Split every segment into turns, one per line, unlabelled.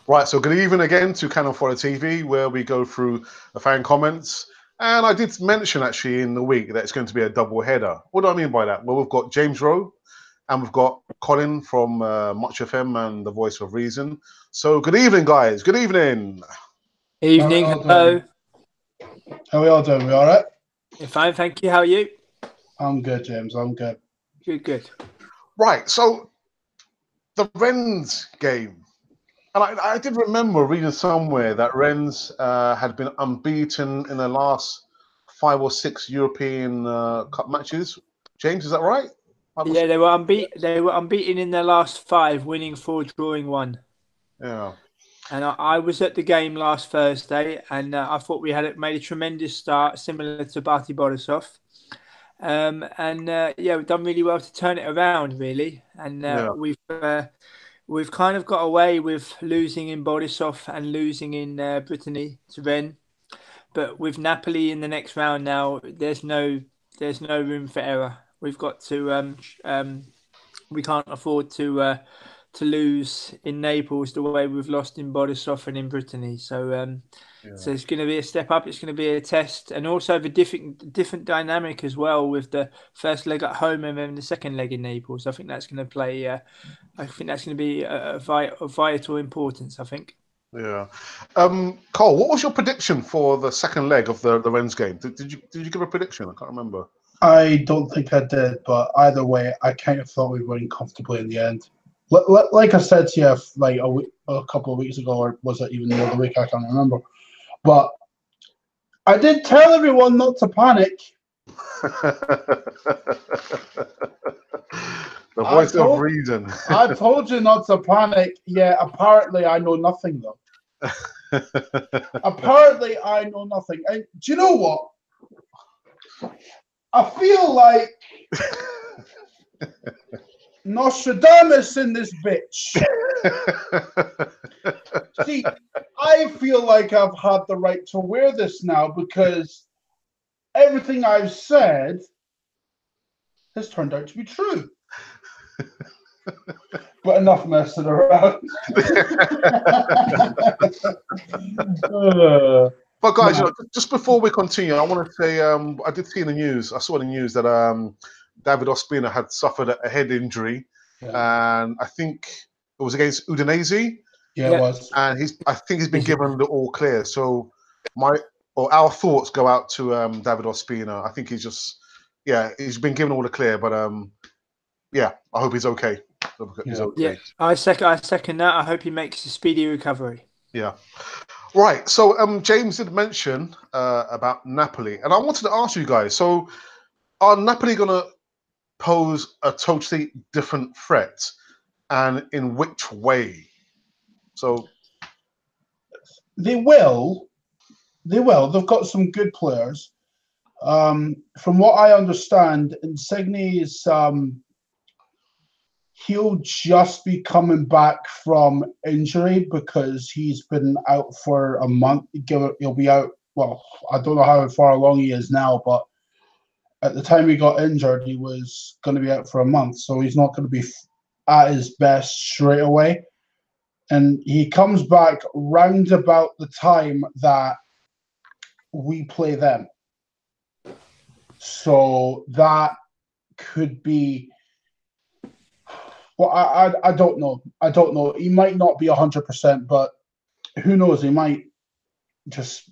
Right, so good evening again to Canon Fodder TV, where we go through the fan comments. And I did mention actually in the week that it's going to be a double header. What do I mean by that? Well, we've got James Rowe and we've got Colin from Mutch FM and the Voice of Reason. So good evening, guys. Good evening.
Evening, hello.
How are we all doing? We all right?
Fine, thank you. How are you?
I'm good, James. I'm good.
Good.
Right, so the Rennes game. And I did remember reading somewhere that Rennes had been unbeaten in the last 5 or 6 European Cup matches. James, is that right?
Yeah, they were unbeaten. They were unbeaten in their last 5, winning 4, drawing 1.
Yeah.
And I was at the game last Thursday, and I thought we had made a tremendous start, similar to Barty Borisov. Yeah, we've done really well to turn it around, really. And we've kind of got away with losing in Borisov and losing in Brittany to Rennes. But with Napoli in the next round now, there's no room for error. We've got to we can't afford to lose in Naples the way we've lost in Borisov and in Brittany. So so it's going to be a step up. It's going to be a test, and also the different dynamic as well with the first leg at home and then the second leg in Naples. I think that's going to play. I think that's going to be of vital importance. I think.
Yeah. Cole, what was your prediction for the second leg of the Rennes game? Did you give a prediction? I can't remember.
I don't think I did, but either way, I kind of thought we were winning comfortably in the end. Like I said to you, like a couple of weeks ago, or was it even the other week? I can't remember. But I did tell everyone not to panic.
The voice of reason.
I told you not to panic. Yeah, apparently I know nothing, though. Apparently I know nothing. And do you know what? I feel like Nostradamus in this bitch. See, I feel like I've had the right to wear this now because everything I've said has turned out to be true. But enough messing around.
But guys, just before we continue, I want to say I did see in the news. I saw in the news that David Ospina had suffered a head injury, and I think it was against Udinese.
Yeah, it was.
And I think he's been given the all clear. So our thoughts go out to David Ospina. I think he's been given all the clear. But I hope he's okay.
Yeah, I second that. I hope he makes a speedy recovery.
Yeah. Right. So James did mention about Napoli, and I wanted to ask you guys. So, are Napoli going to pose a totally different threat, and in which way? So,
they will. They've got some good players. From what I understand, Insigne's he'll just be coming back from injury because he's been out for a month. He'll be out. Well, I don't know how far along he is now, but at the time he got injured, he was going to be out for a month. So he's not going to be at his best straight away. And he comes back round about the time that we play them. So that could be. Well, I don't know. I don't know. He might not be 100%, but who knows? He might just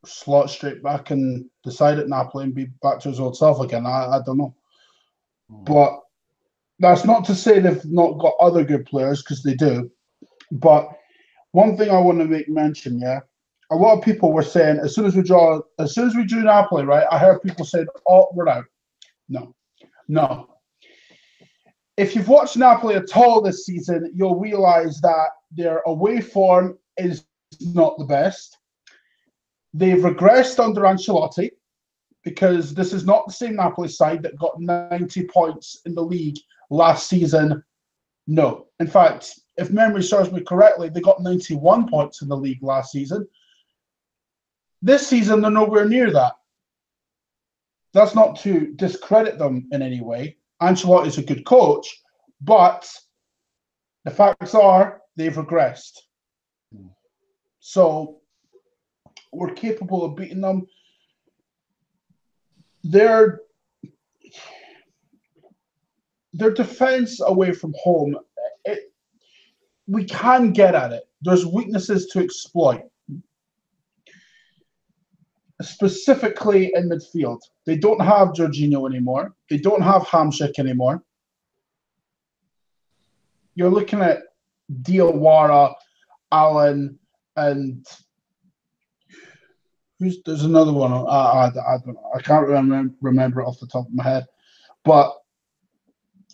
slot straight back and decide at Napoli and be back to his old self again. I don't know. But that's not to say they've not got other good players, because they do. But one thing I want to make mention, a lot of people were saying as soon as we drew Napoli, right? I heard people saying, "Oh, we're out." No. If you've watched Napoli at all this season, you'll realise that their away form is not the best. They've regressed under Ancelotti because this is not the same Napoli side that got 90 points in the league last season. No. In fact, if memory serves me correctly, they got 91 points in the league last season. This season, they're nowhere near that. That's not to discredit them in any way. Ancelotti is a good coach, but the facts are they've regressed. So we're capable of beating them. Their defense away from home, we can get at it. There's weaknesses to exploit, specifically in midfield. They don't have Jorginho anymore. They don't have Hamsik anymore. You're looking at Diawara, Allen, and there's another one. I don't know. I can't remember it off the top of my head. But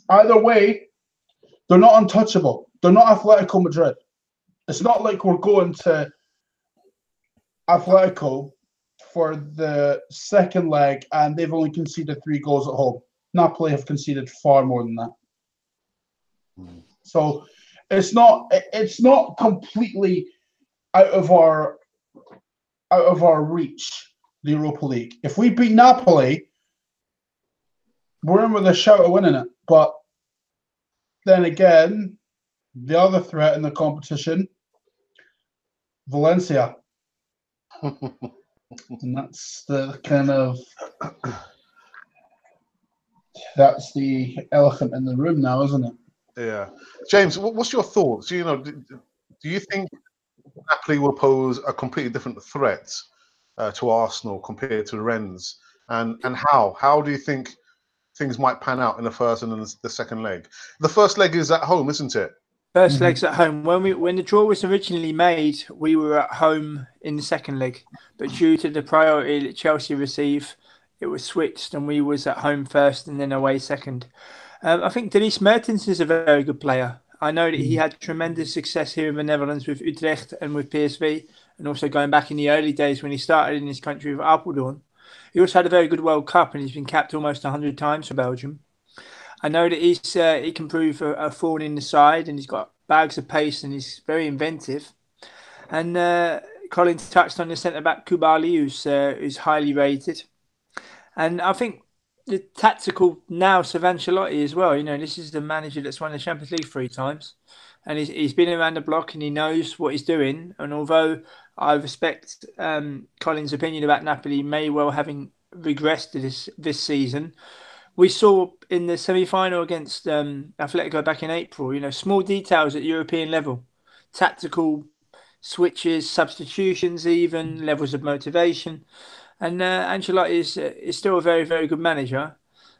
either way, they're not untouchable. They're not Atletico Madrid. It's not like we're going to Atletico for the second leg and they've only conceded 3 goals at home. Napoli have conceded far more than that. So it's not completely out of our reach, the Europa League. If we beat Napoli, we're in with a shout of winning it. But then again, the other threat in the competition, Valencia. And that's the kind of that's the elephant in the room now, isn't it?
Yeah. James, what's your thoughts? Do you think Napoli will pose a completely different threat to Arsenal compared to Rennes? And how? How do you think things might pan out in the first and then the second leg? The first leg is at home, isn't it?
First leg's at home. When the draw was originally made, we were at home in the second leg, but due to the priority that Chelsea receive, it was switched and we was at home first and then away second. I think Dries Mertens is a very good player. I know that he had tremendous success here in the Netherlands with Utrecht and with PSV, and also going back in the early days when he started in his country with Apeldoorn. He also had a very good World Cup and he's been capped almost 100 times for Belgium. I know that he can prove a thorn in the side and he's got bags of pace and he's very inventive. And Colin touched on the centre-back Koulibaly, who's highly rated. And I think the tactical nous of Ancelotti as well. This is the manager that's won the Champions League 3 times. And he's been around the block and he knows what he's doing. And although I respect Colin's opinion about Napoli may well having regressed this season, we saw in the semi-final against Atletico back in April, small details at European level, tactical switches, substitutions, even levels of motivation. And Ancelotti is still a very, very good manager.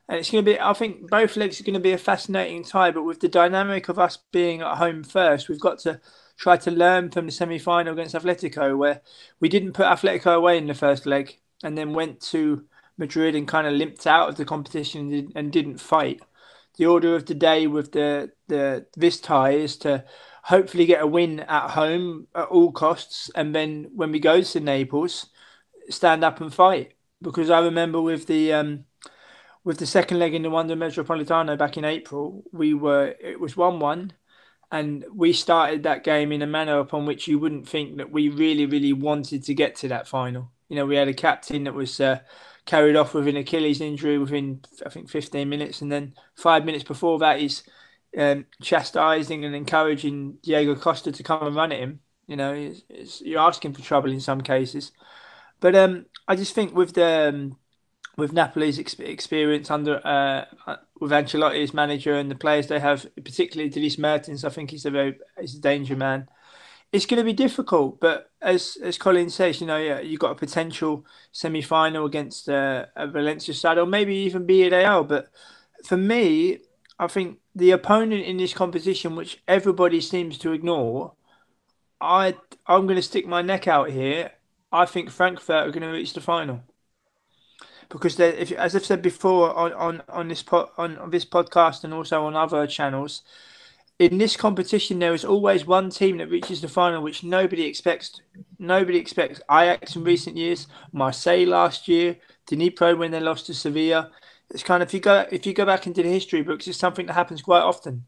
And it's going to be, I think both legs are going to be a fascinating tie, but with the dynamic of us being at home first, we've got to try to learn from the semi-final against Atletico, where we didn't put Atletico away in the first leg and then went to Madrid and kind of limped out of the competition and didn't fight. The order of the day with this tie is to hopefully get a win at home at all costs, and then when we go to Naples, stand up and fight. Because I remember with the second leg in the Wanda Metropolitano back in April, it was 1-1, and we started that game in a manner upon which you wouldn't think that we really, really wanted to get to that final. We had a captain that was carried off with an Achilles injury within, I think, 15 minutes. And then 5 minutes before that, he's chastising and encouraging Diego Costa to come and run at him. You're asking for trouble in some cases. But I just think with Napoli's experience under with Ancelotti as manager and the players they have, particularly Dries Mertens, I think he's a danger man. It's going to be difficult, but as Colin says, you've got a potential semi-final against a Valencia side, or maybe even Villarreal. But for me, I think the opponent in this competition, which everybody seems to ignore, I'm going to stick my neck out here. I think Frankfurt are going to reach the final because, as I've said before on this podcast and also on other channels, in this competition, there is always one team that reaches the final, which nobody expects. Nobody expects. Ajax in recent years, Marseille last year, Dnipro when they lost to Sevilla. It's kind of if you go back into the history books, it's something that happens quite often.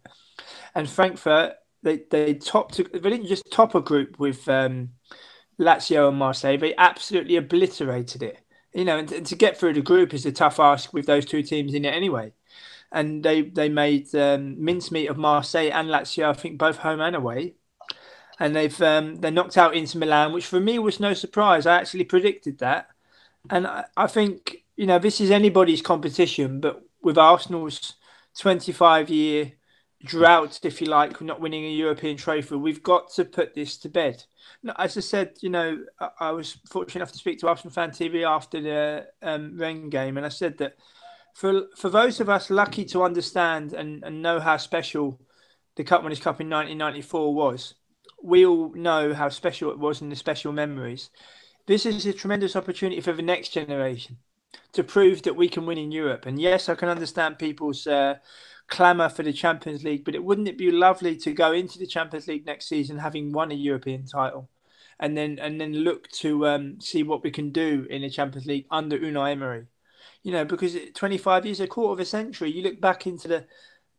And Frankfurt, they didn't just top a group with Lazio and Marseille; they absolutely obliterated it. And to get through the group is a tough ask with those 2 teams in it anyway. And they made mincemeat of Marseille and Lazio, I think both home and away. and they're knocked out Inter Milan, which for me was no surprise. I actually predicted that, and I think this is anybody's competition, but with Arsenal's 25-year drought, if you like, not winning a European trophy, we've got to put this to bed. No, as I said, I was fortunate enough to speak to Arsenal Fan TV after the Rennes game, and I said that for those of us lucky to understand and know how special the Cup Winners' Cup in 1994 was, we all know how special it was and the special memories. This is a tremendous opportunity for the next generation to prove that we can win in Europe. And yes, I can understand people's clamour for the Champions League, but wouldn't it be lovely to go into the Champions League next season having won a European title, and then look to see what we can do in the Champions League under Unai Emery? Because 25 years, a quarter of a century, you look back into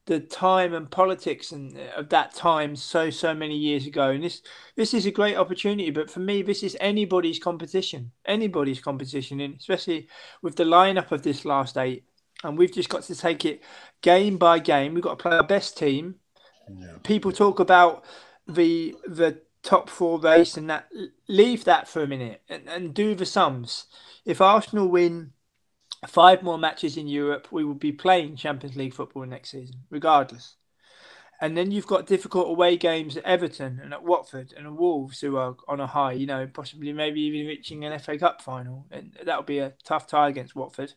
the time and politics and of that time so many years ago, and this is a great opportunity. But for me, this is anybody's competition, and especially with the lineup of this last 8, and we've just got to take it game by game. We've got to play our best team. People talk about the top 4 race and that. Leave that for a minute and do the sums. If Arsenal win 5 more matches in Europe, we will be playing Champions League football next season, regardless. And then you've got difficult away games at Everton and at Watford and at Wolves, who are on a high, possibly maybe even reaching an FA Cup final. And that'll be a tough tie against Watford.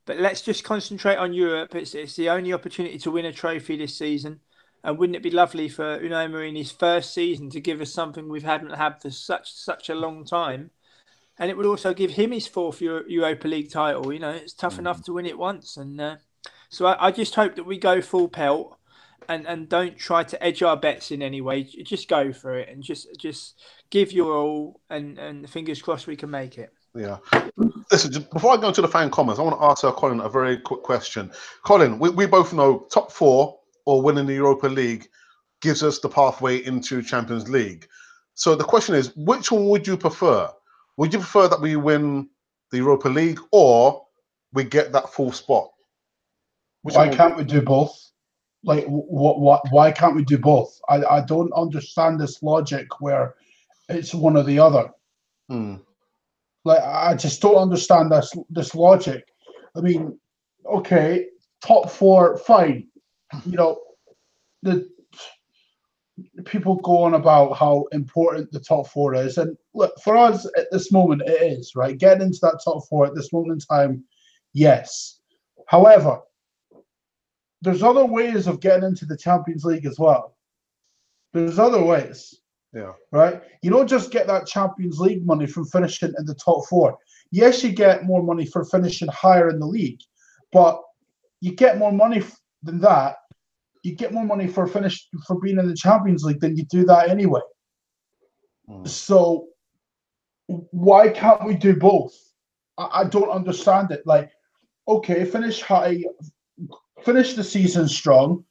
But let's just concentrate on Europe. It's the only opportunity to win a trophy this season. And wouldn't it be lovely for Unai Emery in his first season to give us something we haven't had for such a long time? And it would also give him his 4th Europa League title. It's tough enough to win it once. And so I just hope that we go full pelt and don't try to edge our bets in any way. Just go for it and just give your all, and fingers crossed we can make it.
Yeah. Listen, before I go to the fan comments, I want to ask Colin a very quick question. Colin, we both know top 4 or winning the Europa League gives us the pathway into Champions League. So the question is, which one would you prefer? Would you prefer that we win the Europa League or we get that full spot?
Why can't we do both? Like, why can't we do both? I don't understand this logic where it's one or the other. Like, I just don't understand this logic. I mean, okay, top 4, fine. The people go on about how important the top 4 is, and look, for us at this moment it is, right? Getting into that top 4 at this moment in time, yes. However, there's other ways of getting into the Champions League as well. There's other ways.
Yeah.
Right? You don't just get that Champions League money from finishing in the top 4. Yes, you get more money for finishing higher in the league, but you get more money than that. You get more money for being in the Champions League than you do that anyway. So why can't we do both? I don't understand it. Like, okay, finish high, finish the season strong,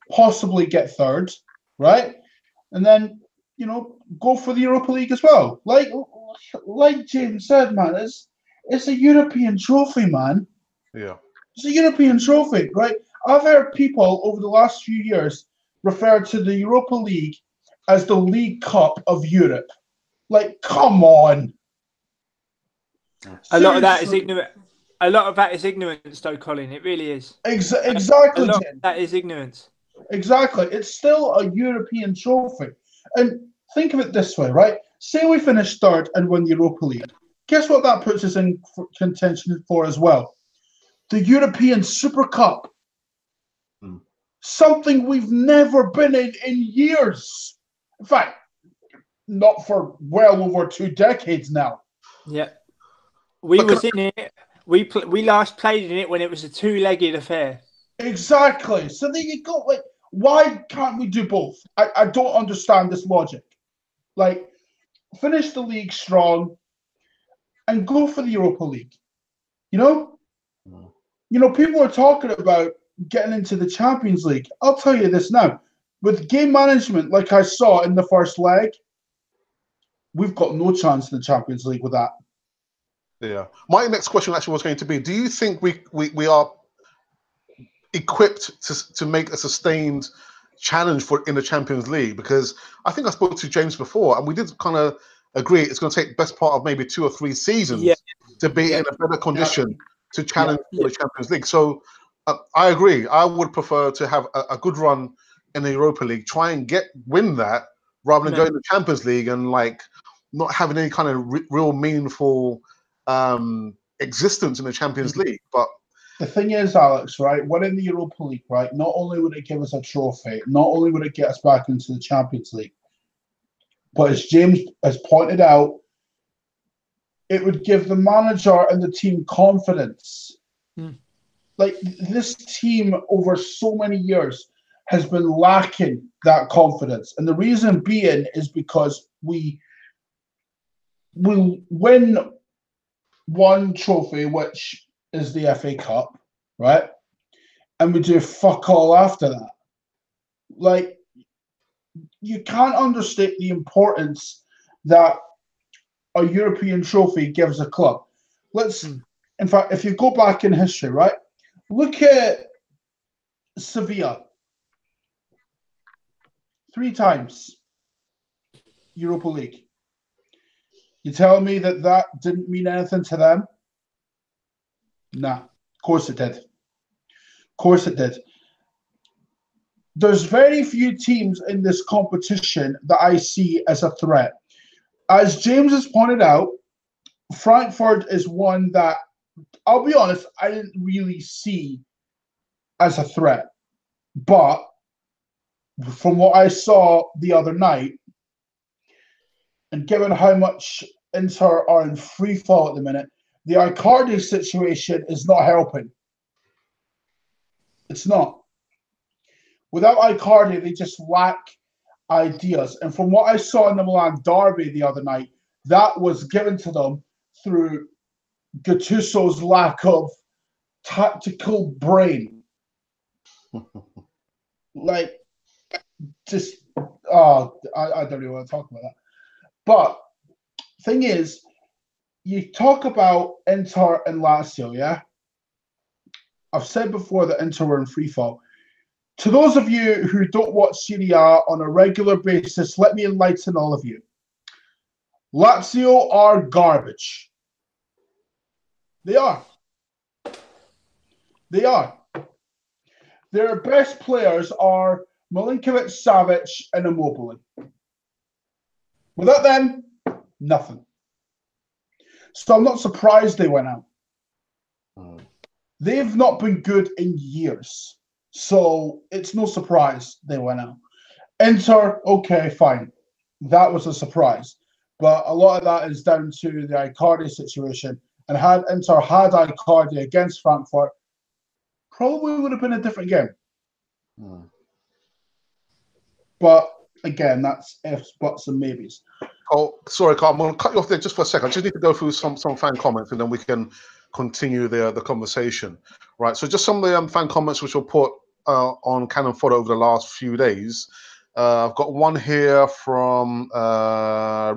possibly get 3rd, right? And then, go for the Europa League as well. Like James said, man, it's a European trophy, man.
Yeah.
It's a European trophy, right? I've heard people over the last few years refer to the Europa League as the League Cup of Europe. Like, come on.
A lot of that is ignorant. A lot of that is ignorance, though, Colin. It really is.
Exactly.
A lot of that is ignorance.
Exactly. It's still a European trophy. And think of it this way, right? Say we finish 3rd and win the Europa League. Guess what that puts us in contention for as well? The European Super Cup. Something we've never been in years. In fact, not for well over 2 decades now.
Yeah. We was in it. We last played in it when it was a 2-legged affair.
Exactly. So there you go. Like, why can't we do both? I don't understand this logic. Like, finish the league strong and go for the Europa League. People are talking about getting into the Champions League. I'll tell you this now. With game management, like I saw in the first leg, we've got no chance in the Champions League with that.
Yeah. My next question actually was going to be, do you think we are equipped to make a sustained challenge for in the Champions League, because I think I spoke to James before, and we did kind of agree it's going to take best part of maybe 2 or 3 seasons to be in a better condition to challenge for the Champions League. So I agree. I would prefer to have a good run in the Europa League, try and win that, rather than going to the Champions League and like not having any kind of real meaningful existence in the Champions League. But
the thing is, Alex, right, winning the Europa League, right, not only would it give us a trophy, not only would it get us back into the Champions League, but as James has pointed out, it would give the manager and the team confidence. Like, this team over so many years has been lacking that confidence. And the reason being is because we will win one trophy, which is the FA Cup, right? And we do fuck all after that. Like, you can't understate the importance that a European trophy gives a club. In fact, if you go back in history, right? Look at Sevilla. 3 times Europa League. You tell me that didn't mean anything to them? Nah, of course it did. Of course it did. There's very few teams in this competition that I see as a threat. As James has pointed out, Frankfurt is one that, I'll be honest, I didn't really see as a threat. But from what I saw the other night, and given how much Inter are in free fall at the minute, the Icardi situation is not helping. It's not. Without Icardi, they just lack ideas. And from what I saw in the Milan derby the other night, that was given to them through Gattuso's lack of tactical brain. Like, just, I don't really want to talk about that. But thing is, you talk about Inter and Lazio, yeah? I've said before that Inter were in free fall. To those of you who don't watch Serie A on a regular basis, let me enlighten all of you. Lazio are garbage. They are. They are. Their best players are Milinkovic, Savic, and Immobile. Without them, nothing. So I'm not surprised they went out. They've not been good in years. So it's no surprise they went out. Inter, okay, fine. That was a surprise. But a lot of that is down to the Icardi situation. And had Inter had Icardi against Frankfurt, probably would have been a different game. But again, that's ifs, buts, and maybes.
Oh, sorry, Carl. I'm going to cut you off there just for a second. I just need to go through some fan comments, and then we can continue the conversation. Right. So just some of the fan comments which were put on Canon Fodder over the last few days. I've got one here from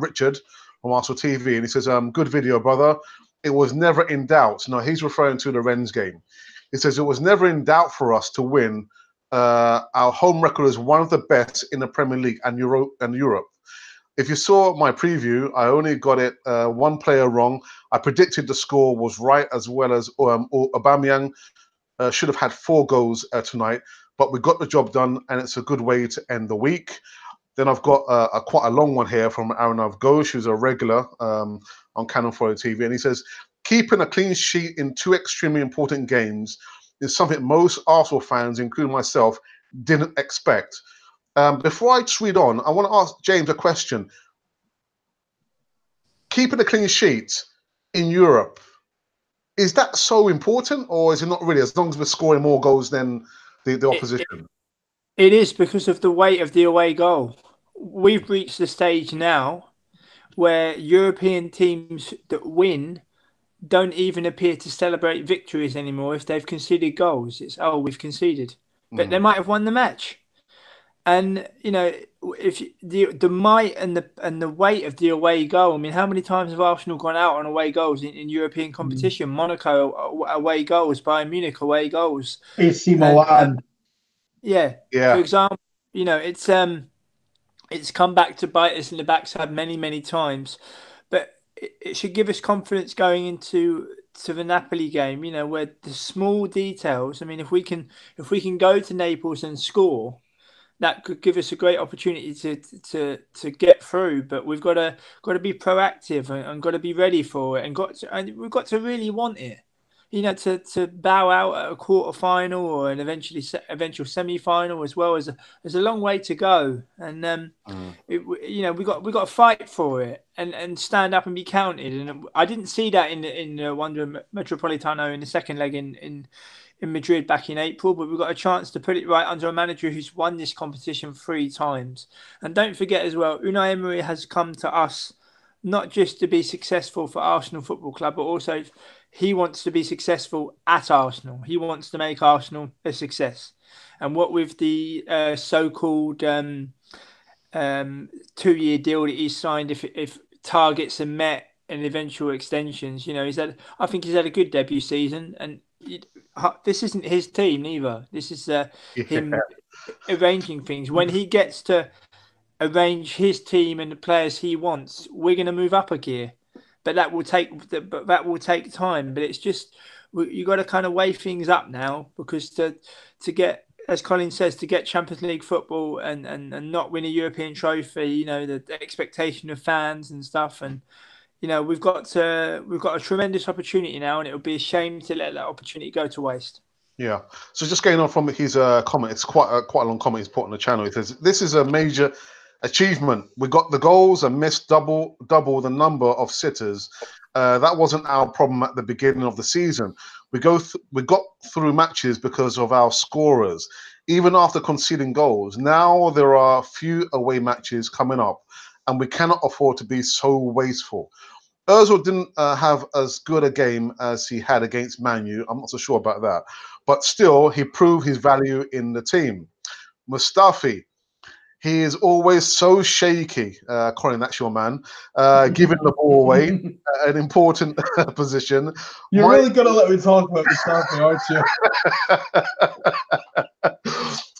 Richard from Arsenal TV, and he says, "Good video, brother. It was never in doubt." No, he's referring to the Rennes game. He says, "It was never in doubt for us to win. Our home record is one of the best in the Premier League and Europe. If you saw my preview, I only got it one player wrong. I predicted the score was right, as well as Aubameyang should have had 4 goals tonight, but we got the job done, and it's a good way to end the week." Then I've got quite a long one here from Arnav Ghosh, who's a regular on Canon Fodder TV, and he says, "Keeping a clean sheet in 2 extremely important games is something most Arsenal fans, including myself, didn't expect." Before I just read on, I want to ask James a question. Keeping a clean sheet in Europe, is that so important, or is it not really, as long as we're scoring more goals than the opposition?
It is, because of the weight of the away goal. We've reached the stage now where European teams that win don't even appear to celebrate victories anymore if they've conceded goals. It's, oh, we've conceded. But they might have won the match. And, you know, if the might and the weight of the away goal, I mean, how many times have Arsenal gone out on away goals in European competition? Monaco away goals, Bayern Munich away goals.
AC Milan.
Yeah. For example, you know, it's come back to bite us in the backside many times, but it should give us confidence going into the Napoli game. You know, where the small details. I mean, if we can go to Naples and score, that could give us a great opportunity to get through. But we've got to be proactive and got to be ready for it, and we've got to really want it. You know, to bow out at a quarter final or an eventual semi final as well, there's a long way to go, and you know, we got to fight for it and stand up and be counted. And I didn't see that in the Wanda Metropolitano in the second leg in Madrid back in April, but we've got a chance to put it right under a manager who's won this competition 3 times. And don't forget as well, Unai Emery has come to us not just to be successful for Arsenal Football Club, but also he wants to be successful at Arsenal. He wants to make Arsenal a success. And what with the so-called 2-year deal that he's signed, if targets are met and eventual extensions, you know, I think he's had a good debut season, and this isn't his team either. This is him arranging things. When he gets to arrange his team and the players he wants, we're going to move up a gear. But that will take time. But it's just you got to kind of weigh things up now, because to get, as Colin says, to get Champions League football and not win a European trophy, you know, the expectation of fans and stuff, and you know, we've got a tremendous opportunity now, and it would be a shame to let that opportunity go to waste.
Yeah. So just going on from his comment, it's quite a long comment he's put on the channel. He says, "This is a major achievement. We got the goals and missed double the number of sitters. That wasn't our problem at the beginning of the season. We got through matches because of our scorers, even after conceding goals. Now there are few away matches coming up, and we cannot afford to be so wasteful." Ozil didn't have as good a game as he had against Man U. I'm not so sure about that. But still, he proved his value in the team. Mustafi, he is always so shaky. Colin, that's your man. Giving the ball away, an important position.
You're really going to let me talk about Mustafi,
you?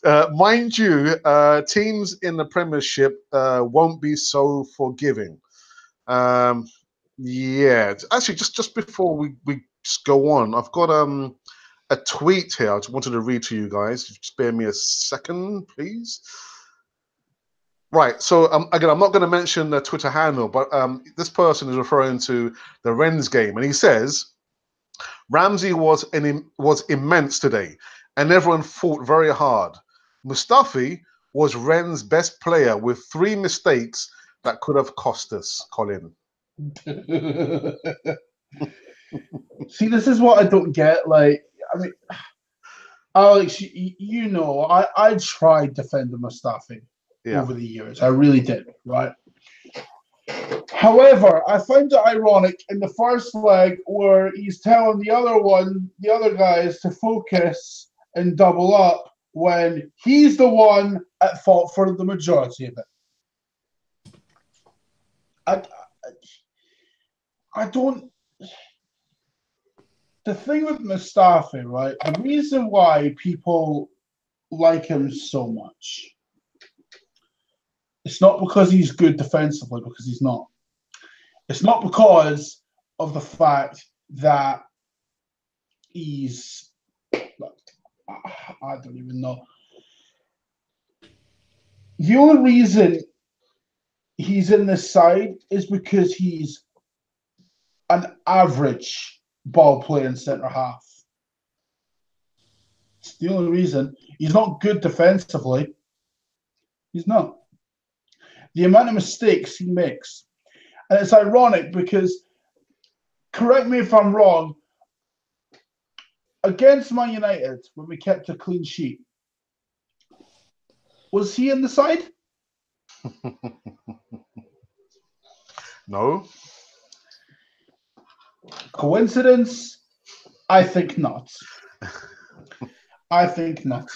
aren't
Mind you, teams in the Premiership won't be so forgiving. Yeah, actually, just before we just go on, I've got a tweet here I just wanted to read to you guys. Just bear me a second, please. Right, so again, I'm not going to mention the Twitter handle, but this person is referring to the Rennes game, and he says, "Ramsey was immense today, and everyone fought very hard. Mustafi was Rennes' best player with 3 mistakes that could have cost us." Colin.
See, this is what I don't get. Like, I mean, Alex, you know, I tried defending Mustafi over the years. I really did, right? However, I find it ironic in the first leg where he's telling the other guys to focus and double up when he's the one at fault for the majority of it. I don't. The thing with Mustafi, right? The reason why people like him so much, it's not because he's good defensively, because he's not. It's not because of the fact that he's. I don't even know. The only reason he's in this side is because he's an average ball playing centre half. It's the only reason. He's not good defensively. He's not. The amount of mistakes he makes. And it's ironic because, correct me if I'm wrong, against Man United, when we kept a clean sheet, was he in the side?
No.
Coincidence? I think not. I think not.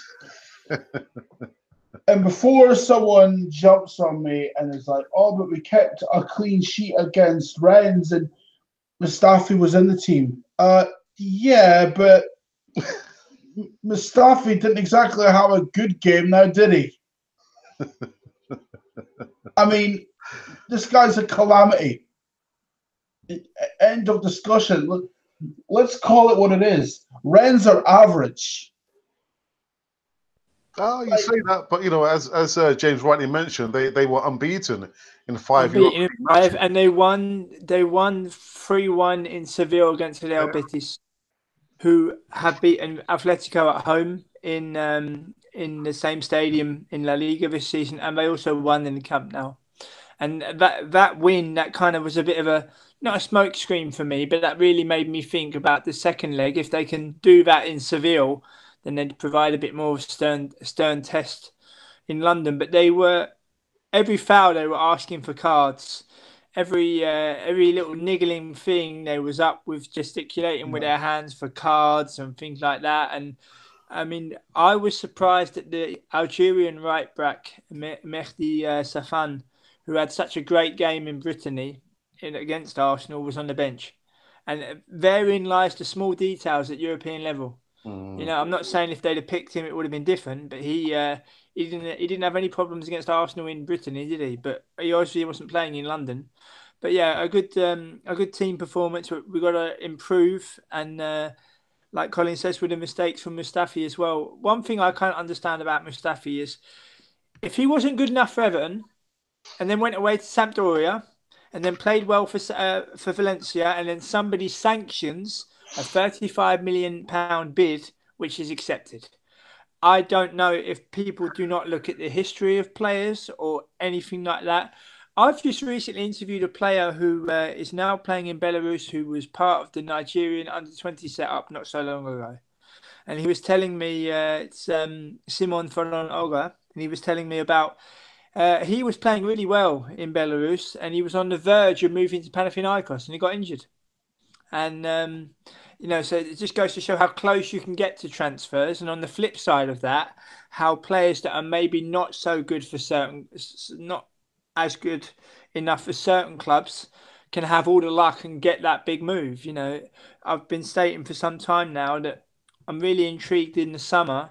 And before someone jumps on me and is like, "Oh, but we kept a clean sheet against Rennes and Mustafi was in the team." Yeah, but Mustafi didn't exactly have a good game now, did he? I mean, this guy's a calamity. End of discussion. Let's call it what it is. Rennes are average.
Oh, you say that, but as James rightly mentioned, they were unbeaten in 5
unbeaten in
matches.
5, and they won 3-1 in Seville against Real Betis, who have beaten Atletico at home in the same stadium in La Liga this season, and they also won in the Camp Nou. And that win, that kind of was a bit of not a smoke screen for me, but that really made me think about the second leg. If they can do that in Seville, then they'd provide a bit more of a stern test in London. But every foul they were asking for cards. Every little niggling thing they was up with, gesticulating with their hands for cards and things like that. And I mean, I was surprised that the Algerian right back Mehdi Safan, who had such a great game in Brittany against Arsenal, was on the bench. And therein lies the small details at European level. I'm not saying if they'd have picked him, it would have been different, but he didn't have any problems against Arsenal in Brittany, did he? But he obviously wasn't playing in London. But yeah, a good team performance. We've got to improve, and like Colin says, with the mistakes from Mustafi as well. One thing I can't understand about Mustafi is if he wasn't good enough for Everton, and then went away to Sampdoria, and then played well for Valencia, and then somebody sanctions a £35 million bid, which is accepted. I don't know if people do not look at the history of players or anything like that. I've just recently interviewed a player who is now playing in Belarus, who was part of the Nigerian under-20 setup not so long ago. And he was telling me, it's Simon Fodder, and he was telling me about he was playing really well in Belarus, and he was on the verge of moving to Panathinaikos, and he got injured. And so it just goes to show how close you can get to transfers. And on the flip side of that, how players that are maybe not so good for not as good enough for certain clubs can have all the luck and get that big move. I've been stating for some time now that I'm really intrigued in the summer,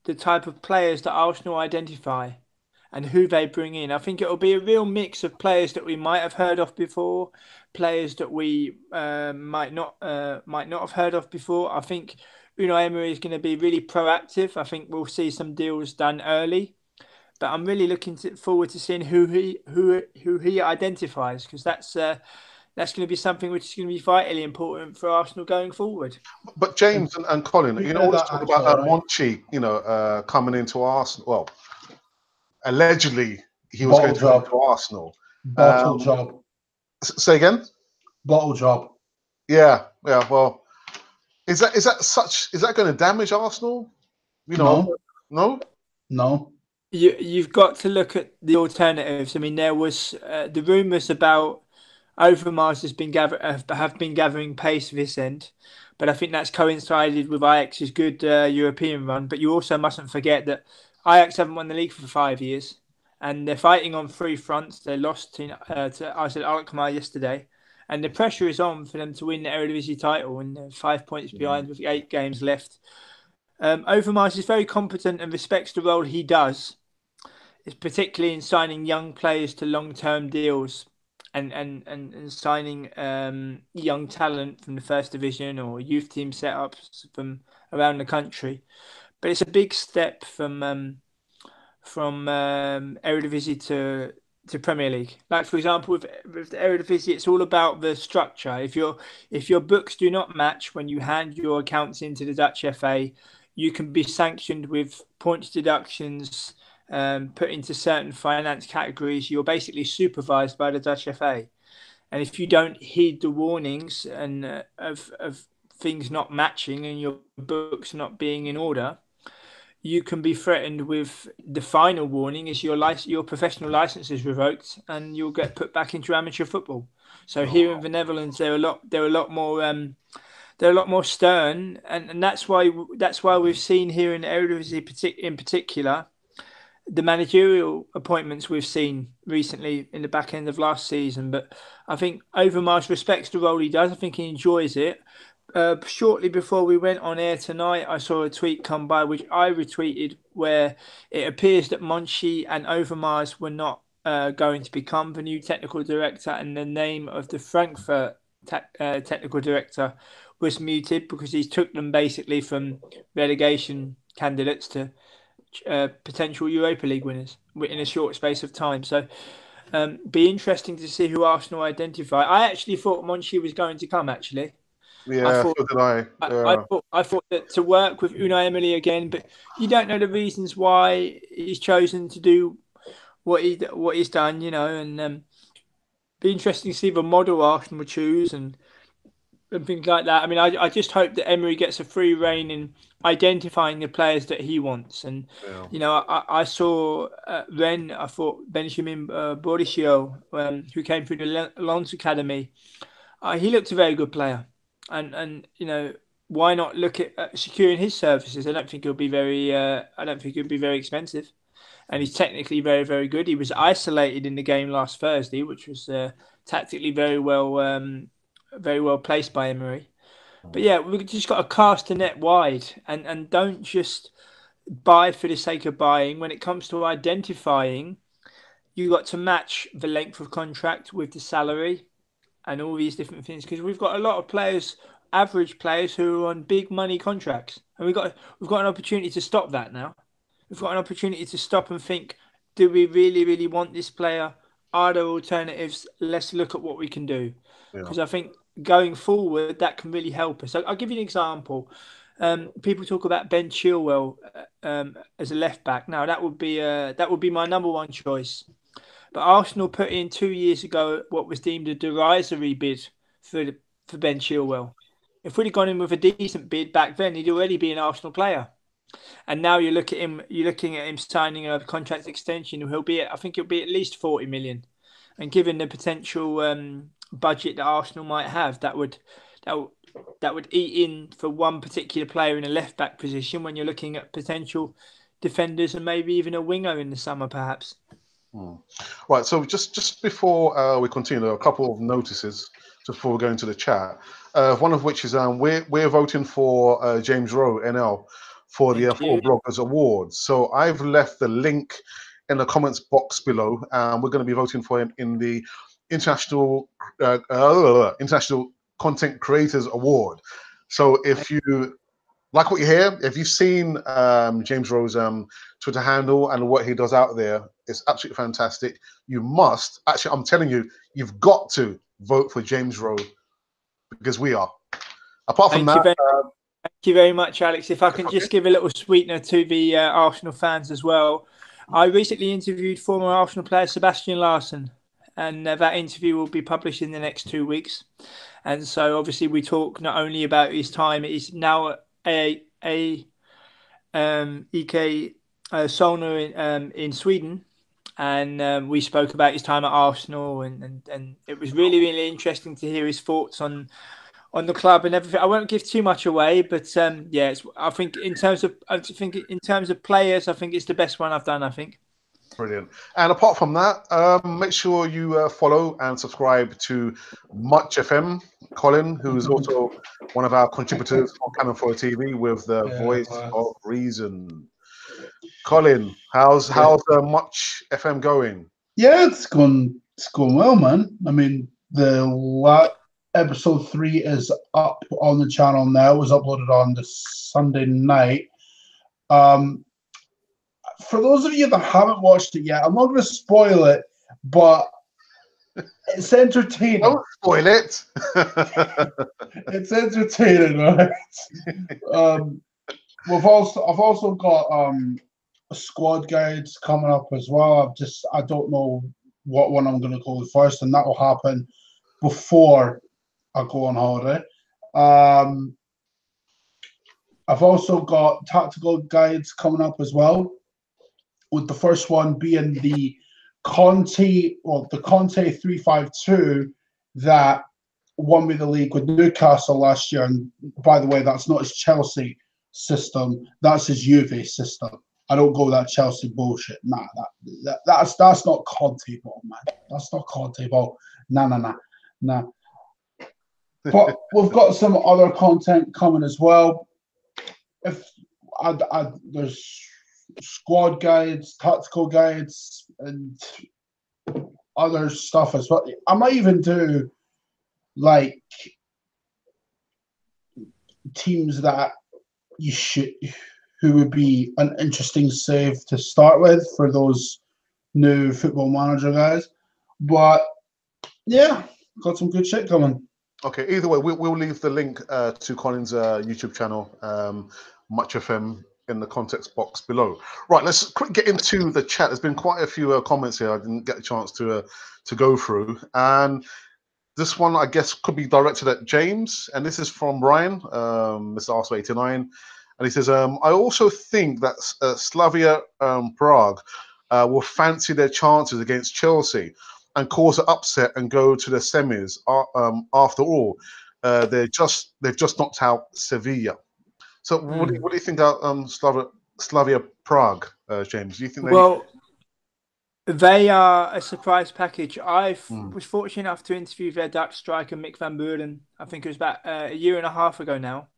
the type of players that Arsenal identify and who they bring in. I think it'll be a real mix of players that we might have heard of before, players that we might not have heard of before. I think Unai Emery is going to be really proactive. I think we'll see some deals done early, but I'm really looking forward to seeing who he identifies, because that's going to be something which is going to be vitally important for Arsenal going forward.
But James and Colin, always talk about Monchi, coming into Arsenal. Well, allegedly he was going to come to Arsenal.
Bottle job.
Say again?
Bottle job.
Yeah. Well, is that going to damage Arsenal?
No.
You've got to look at the alternatives. I mean, there was the rumours about Overmars have been gathering pace this end, but I think that's coincided with Ajax's good European run. But you also mustn't forget that Ajax haven't won the league for 5 years, and they're fighting on three fronts. They lost to Alkmaar yesterday, and the pressure is on for them to win the Eredivisie title, and they're 5 points behind with 8 games left. Overmars is very competent and respects the role he does, it's particularly in signing young players to long-term deals and signing young talent from the first division or youth team setups from around the country. But it's a big step from Eredivisie to Premier League. Like, for example, with the Eredivisie, it's all about the structure. If your books do not match when you hand your accounts into the Dutch FA, you can be sanctioned with points deductions, put into certain finance categories. You're basically supervised by the Dutch FA. And if you don't heed the warnings and of things not matching and your books not being in order, you can be threatened with the final warning is your professional license is revoked and you'll get put back into amateur football. So here in the Netherlands, they're a lot more stern, and that's why we've seen here in Eredivisie in particular the managerial appointments we've seen recently in the back end of last season. But I think Overmars respects the role he does. I think he enjoys it. Shortly before we went on air tonight, I saw a tweet come by which I retweeted where it appears that Monchi and EMERY'S were not going to become the new technical director, and the name of the Frankfurt technical director was muted because he took them basically from relegation candidates to potential Europa League winners in a short space of time. So be interesting to see who Arsenal identify. I actually thought Monchi was going to come, actually.
Yeah, so did I. Yeah.
I thought that to work with Unai Emery again, but you don't know the reasons why he's chosen to do what he's done, you know, and be interesting to see the model Arsenal choose and things like that. I mean, I just hope that Emery gets a free rein in identifying the players that he wants. And, you know, I saw Rennes, I thought Benjamin Boriscio, who came through the Lens Academy, he looked a very good player. And you know, why not look at securing his services? I don't think he'll be very expensive. And he's technically very, very good. He was isolated in the game last Thursday, which was tactically very well placed by Emery. But yeah, we've just got to cast the net wide and don't just buy for the sake of buying. When it comes to identifying, you got to match the length of contract with the salary and all these different things, because we've got a lot of players, average players, who are on big money contracts, and we've got an opportunity to stop that now. We've got an opportunity to stop and think, do we really, really want this player? Are there alternatives? Let's look at what we can do. Because I think going forward, that can really help us. I'll give you an example. People talk about Ben Chilwell as a left back. Now, that would be my number one choice. But Arsenal put in 2 years ago what was deemed a derisory bid for Ben Chilwell. If we'd have gone in with a decent bid back then, he'd already be an Arsenal player. And now you're looking at him signing a contract extension. I think he'll be at least 40 million. And given the potential budget that Arsenal might have, that would eat in for one particular player in a left back position when you're looking at potential defenders and maybe even a winger in the summer, perhaps.
Right, so just before we continue, there are a couple of notices just before we go into the chat. One of which is we're voting for James Rowe NL for the Football Bloggers Awards. So I've left the link in the comments box below. We're going to be voting for him in the International Content Creators Award. So if you like what you hear, if you've seen James Rowe's Twitter handle and what he does out there, it's absolutely fantastic. You must, actually, I'm telling you, you've got to vote for James Rowe, because we are. Apart from that...
Thank you very much, Alex. If I can just give a little sweetener to the Arsenal fans as well. I recently interviewed former Arsenal player Sebastian Larsson, and that interview will be published in the next 2 weeks. And so obviously we talk not only about his time, he's now EK Solna in Sweden, and we spoke about his time at Arsenal, and it was really, really interesting to hear his thoughts on the club and everything. I won't give too much away, but I think in terms of players, I think it's the best one I've done, I think.
Brilliant. And apart from that, make sure you follow and subscribe to Mutch FM, Colin, who is also one of our contributors on Cannon for TV with the Voice of Reason. Colin, how's Mutch FM going?
Yeah, it's going well, man. I mean, episode 3 is up on the channel now. It was uploaded on the Sunday night. For those of you that haven't watched it yet, I'm not going to spoil it, but it's entertaining.
Don't spoil it.
It's entertaining, right? I've also got squad guides coming up as well. I don't know what one I'm going to go with first, and that will happen before I go on holiday. I've also got tactical guides coming up as well, with the first one being the Conte 352 that won me the league with Newcastle last year. And by the way, that's not his Chelsea system, that's his Juve system. I don't go that Chelsea bullshit. Nah, that's not Conte ball, man. That's not Conte ball. Nah. But we've got some other content coming as well. There's squad guides, tactical guides, and other stuff as well. I might even do like teams that you should, who would be an interesting save to start with for those new Football Manager guys. But yeah, got some good shit coming.
Okay, either way, we'll leave the link to Colin's YouTube channel, Much FM, in the context box below. Right, let's quick get into the chat. There's been quite a few comments here I didn't get a chance to go through. And this one, I guess, could be directed at James. And this is from Ryan, Mr. Arsenal 89. And he says, I also think that Slavia Prague will fancy their chances against Chelsea and cause an upset and go to the semis. After all, they've just knocked out Sevilla. So what do you think about Slavia Prague, James? Do you think
they are a surprise package? I was fortunate enough to interview their Dutch striker Mick van Beurden. I think it was about a year and a half ago now.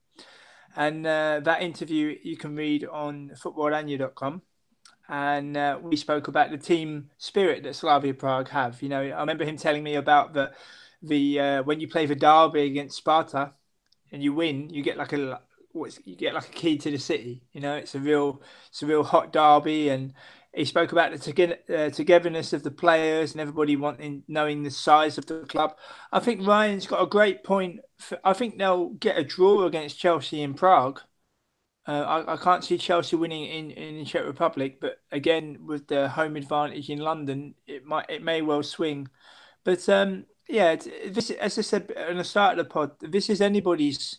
And that interview you can read on footballannual.com. And we spoke about the team spirit that Slavia Prague have. You know, I remember him telling me about the when you play the derby against Sparta and you win, you get like a key to the city. You know, it's a real hot derby, and he spoke about the togetherness of the players and everybody knowing the size of the club. I think Ryan's got a great point. I think they'll get a draw against Chelsea in Prague. I can't see Chelsea winning in the Czech Republic, but again, with the home advantage in London, it may well swing. But this, as I said at the start of the pod, this is anybody's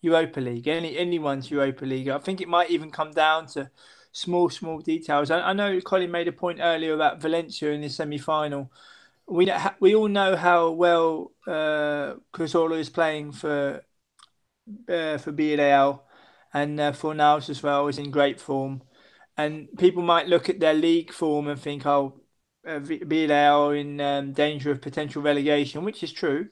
Europa League, anyone's Europa League. I think it might even come down to small details. I know Colin made a point earlier about Valencia in the semi-final. We all know how well Cazorla is playing for Villarreal. And Fornals as well is in great form. And people might look at their league form and think, Villarreal are in danger of potential relegation, which is true.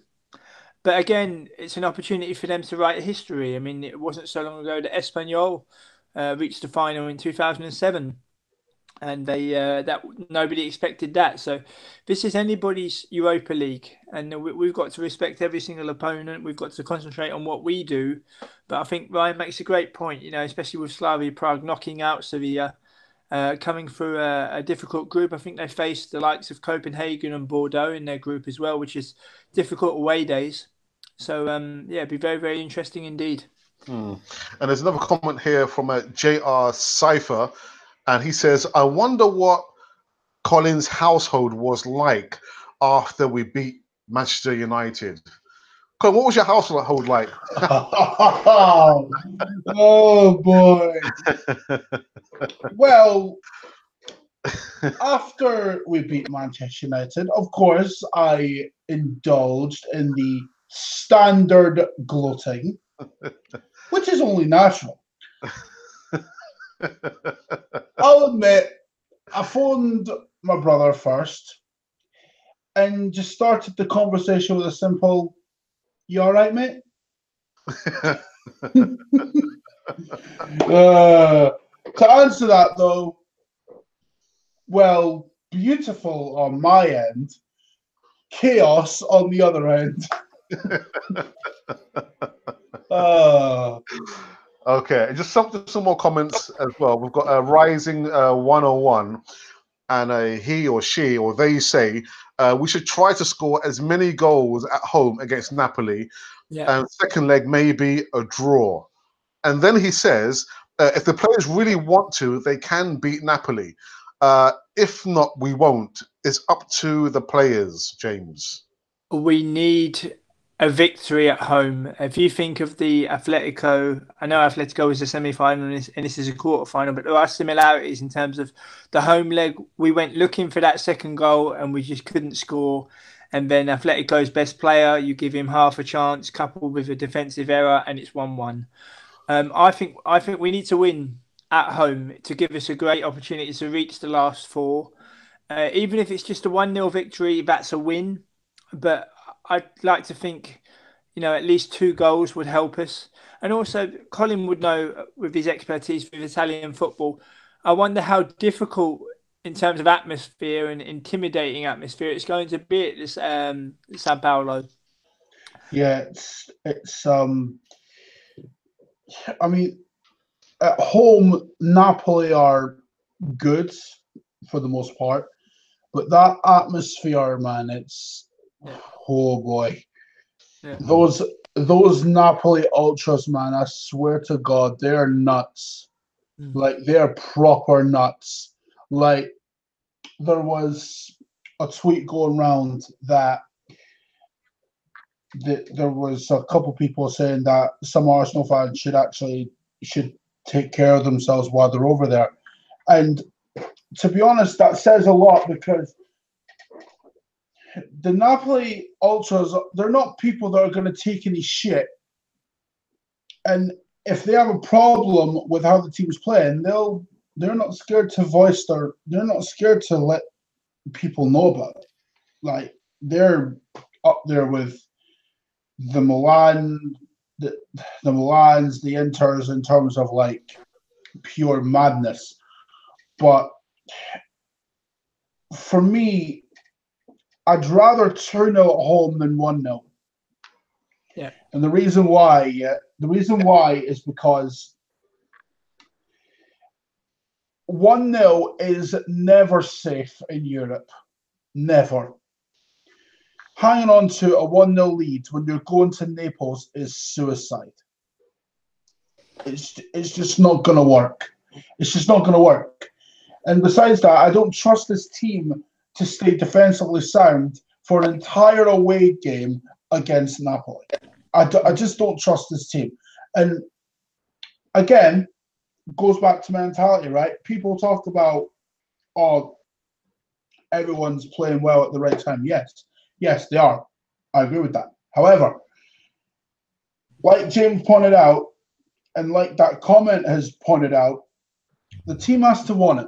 But again, it's an opportunity for them to write history. I mean, it wasn't so long ago that Espanyol reached the final in 2007. And that nobody expected that. So this is anybody's Europa League, and we've got to respect every single opponent. We've got to concentrate on what we do. But I think Ryan makes a great point, you know, especially with Slavia Prague knocking out Sevilla, coming through a difficult group. I think they faced the likes of Copenhagen and Bordeaux in their group as well, which is difficult away days. So it'd be very, very interesting indeed.
And there's another comment here from JR Cypher. And he says, I wonder what Colin's household was like after we beat Manchester United. Colin, what was your household like?
Oh, boy. Well, after we beat Manchester United, of course, I indulged in the standard gloating, which is only natural. I'll admit, I phoned my brother first and just started the conversation with a simple, "You all right, mate?" To answer that, though, well, beautiful on my end, chaos on the other end.
Okay, and just some more comments as well. We've got a Rising 101, and he or she or they say we should try to score as many goals at home against Napoli, and second leg maybe a draw. And then he says if the players really want to, they can beat Napoli. If not, we won't. It's up to the players, James.
We need a victory at home. If you think of the Atletico, I know Atletico is a semi-final and this is a quarter-final, but there are similarities in terms of the home leg. We went looking for that second goal and we just couldn't score. And then Atletico's best player, you give him half a chance, coupled with a defensive error, and it's 1-1. I think we need to win at home to give us a great opportunity to reach the last four. Even if it's just a 1-0 victory, that's a win. But I'd like to think, at least 2 goals would help us. And also, Colin would know, with his expertise with Italian football, I wonder how difficult in terms of atmosphere and intimidating atmosphere it's going to be at this Sao Paulo.
Yeah, it's I mean, at home Napoli are good for the most part, but that atmosphere, man, it's oh boy.
Yeah.
Those Napoli ultras, man, I swear to God, they're nuts. Like they're proper nuts. Like there was a tweet going around that there was a couple people saying that some Arsenal fans should take care of themselves while they're over there. And to be honest, that says a lot because the Napoli ultras, they're not people that are going to take any shit. And if they have a problem with how the team's playing, they're not scared to they're not scared to let people know about it. Like they're up there with the Milan, the Milans, the Inters in terms of like pure madness. But for me, I'd rather 2-0 at home than 1-0.
Yeah.
And the reason why is because 1-0 is never safe in Europe. Never. Hanging on to a 1-0 lead when you're going to Naples is suicide. It's just not going to work. It's just not going to work. And besides that, I don't trust this team to stay defensively sound for an entire away game against Napoli. I just don't trust this team. And again, goes back to mentality, right? People talk about, oh, everyone's playing well at the right time. Yes, they are. I agree with that. However, like James pointed out, and like that comment has pointed out, the team has to want it.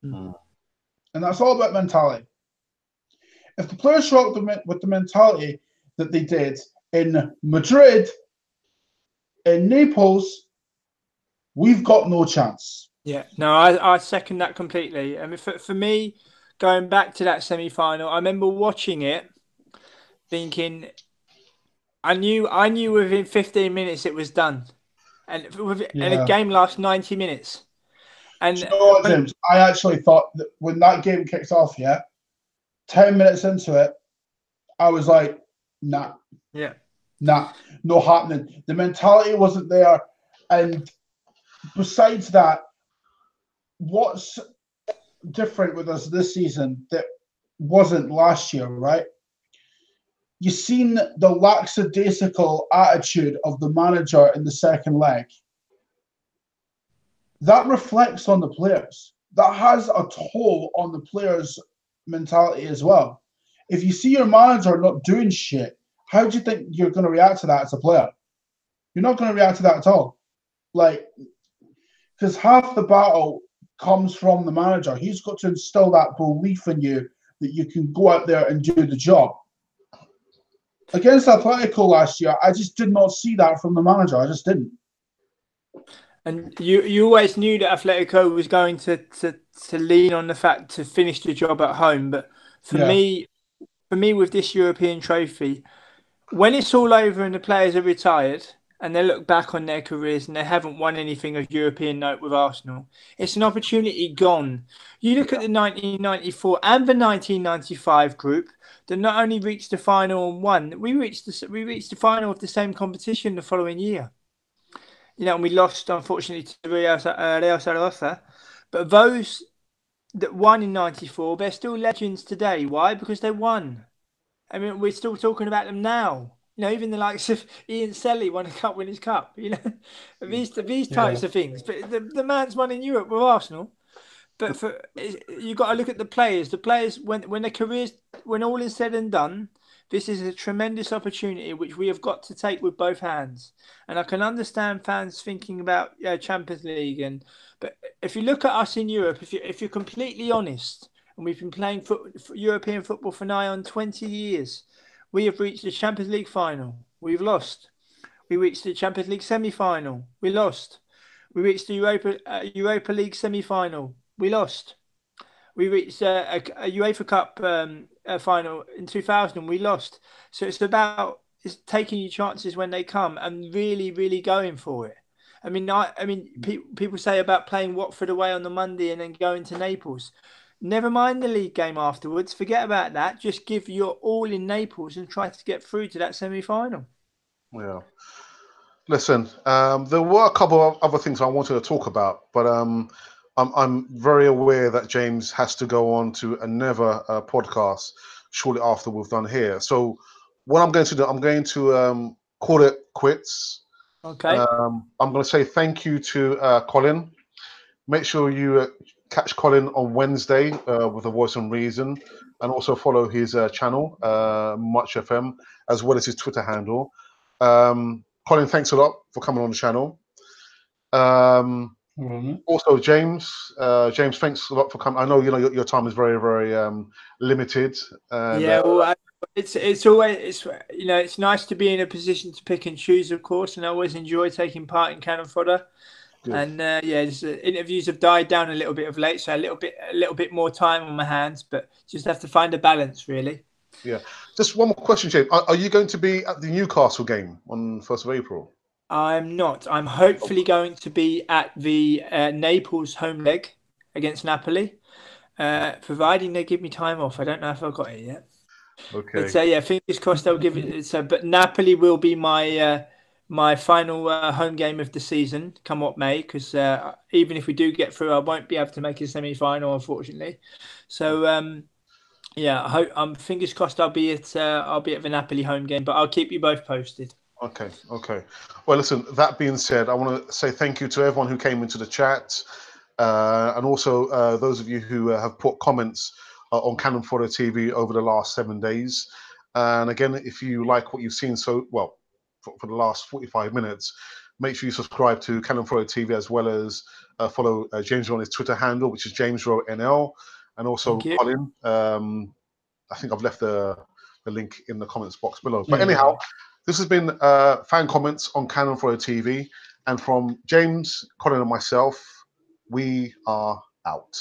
And that's all about mentality. If the players show up with the mentality that they did in Madrid, in Naples, we've got no chance.
Yeah, no, I second that completely. I mean, for me, going back to that semi-final, I remember watching it, thinking, I knew within 15 minutes it was done, and a game lasts 90 minutes. And
you know what, James? I actually thought that when that game kicked off, 10 minutes into it, I was like, nah, no happening. The mentality wasn't there, and besides that, what's different with us this season that wasn't last year, right? You've seen the lackadaisical attitude of the manager in the second leg. That reflects on the players. That has a toll on the players' mentality as well. If you see your manager not doing shit, how do you think you're going to react to that as a player? You're not going to react to that at all. Like, because half the battle comes from the manager. He's got to instill that belief in you that you can go out there and do the job. Against Atletico last year, I just did not see that from the manager. I just didn't.
And you always knew that Atletico was going to lean on the fact to finish the job at home. But for me, with this European trophy, when it's all over and the players are retired and they look back on their careers and they haven't won anything of European note with Arsenal, it's an opportunity gone. You look at the 1994 and the 1995 group that not only reached the final and won, we reached the final of the same competition the following year. You know, and we lost, unfortunately, to Real Zaragoza. But those that won in 94, they're still legends today. Why? Because they won. I mean, we're still talking about them now. You know, even the likes of Ian Selly won a cup, win his cup. You know, these types of things. But the man's won in Europe with Arsenal. But you've got to look at the players. The players, when their careers, when all is said and done, this is a tremendous opportunity which we have got to take with both hands. And I can understand fans thinking about Champions League, but if you look at us in Europe, if you're completely honest, and we've been playing European football for nigh on 20 years, we have reached the Champions League final. We've lost. We reached the Champions League semi-final. We lost. We reached the Europa League semi-final. We lost. We reached a UEFA Cup final in 2000. We lost. So it's taking your chances when they come and really, really going for it. I mean, people say about playing Watford away on the Monday and then going to Naples. Never mind the league game afterwards. Forget about that. Just give your all in Naples and try to get through to that semi-final.
Yeah. Listen, there were a couple of other things I wanted to talk about, but I'm very aware that James has to go on to another podcast shortly after we've done here. So what I'm going to do, I'm going to call it quits.
Okay.
I'm going to say thank you to Colin. Make sure you catch Colin on Wednesday with A Voice and Reason, and also follow his channel, Mutch FM, as well as his Twitter handle. Colin, thanks a lot for coming on the channel. Also, James, thanks a lot for coming. I know your time is very, very limited. And,
yeah, well, it's always it's nice to be in a position to pick and choose, of course, and I always enjoy taking part in Cannon Fodder. Good. And interviews have died down a little bit of late, so a little bit more time on my hands, but just have to find a balance, really.
Yeah. Just one more question, James. Are you going to be at the Newcastle game on 1st of April?
I'm not. I'm hopefully going to be at the Naples home leg against Napoli, providing they give me time off. I don't know if I've got it yet.
Okay.
But yeah, fingers crossed they'll give it. So, but Napoli will be my my final home game of the season, come what may, because even if we do get through, I won't be able to make a semi-final, unfortunately. So yeah, I hope fingers crossed I'll be at the Napoli home game, but I'll keep you both posted.
Okay. Well, listen, that being said, I want to say thank you to everyone who came into the chat, and also those of you who have put comments on Cannon Fodder TV over the last 7 days. And again, if you like what you've seen for the last 45 minutes, make sure you subscribe to Cannon Fodder TV, as well as follow James Rowe on his Twitter handle, which is James Rowe NL, and also Colin. I think I've left the link in the comments box below. But anyhow, this has been fan comments on Cannon Fodder TV, and from James, Colin, and myself, we are out.